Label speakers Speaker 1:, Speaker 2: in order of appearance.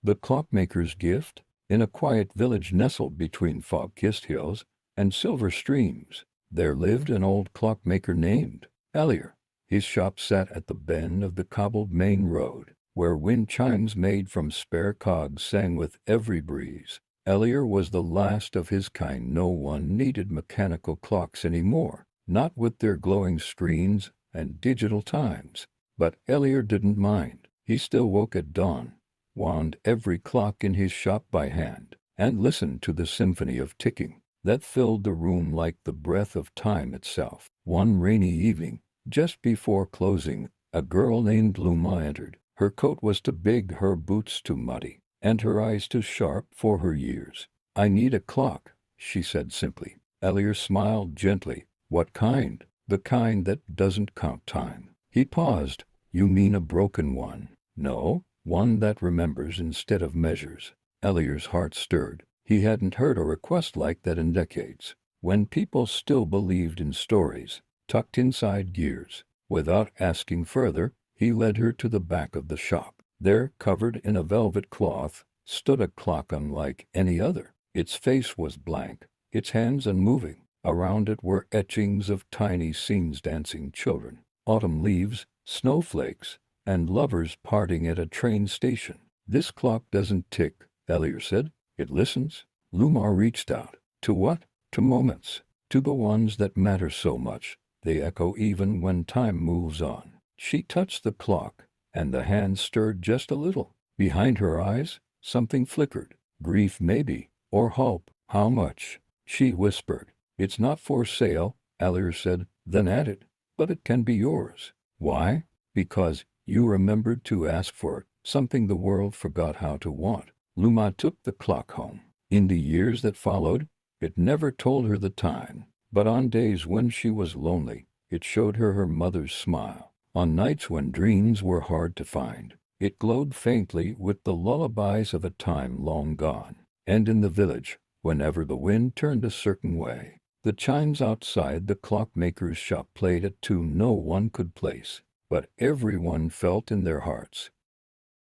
Speaker 1: The Clockmaker's Gift. In a quiet village nestled between fog-kissed hills and silver streams, there lived an old clockmaker named Elier. His shop sat at the bend of the cobbled main road, where wind chimes made from spare cogs sang with every breeze. Elier was the last of his kind. No one needed mechanical clocks anymore, not with their glowing screens and digital times. But Elier didn't mind. He still woke at dawn, wound every clock in his shop by hand, and listened to the symphony of ticking that filled the room like the breath of time itself. One rainy evening, just before closing, a girl named Luma entered. Her coat was too big, her boots too muddy, and her eyes too sharp for her years. "I need a clock," she said simply. Elier smiled gently. "What kind?" "The kind that doesn't count time." He paused. "You mean a broken one?" "No, one that remembers instead of measures." Elier's heart stirred. He hadn't heard a request like that in decades, when people still believed in stories tucked inside gears. Without asking further, he led her to the back of the shop. There, covered in a velvet cloth, stood a clock unlike any other. Its face was blank, its hands unmoving. Around it were etchings of tiny scenes: dancing children, autumn leaves, snowflakes, and lovers parting at a train station. "This clock doesn't tick," Elier said. "It listens." Lumar reached out. "To what?" "To moments. To the ones that matter so much. They echo even when time moves on." She touched the clock, and the hand stirred just a little. Behind her eyes, something flickered. "Grief maybe, or hope." "How much?" she whispered. "It's not for sale," Elier said, then added, "but it can be yours." "Why?" "Because you remembered to ask for it, something the world forgot how to want." Luma took the clock home. In the years that followed, it never told her the time, but on days when she was lonely, it showed her her mother's smile. On nights when dreams were hard to find, it glowed faintly with the lullabies of a time long gone. And in the village, whenever the wind turned a certain way, the chimes outside the clockmaker's shop played a tune no one could place, but everyone felt in their hearts.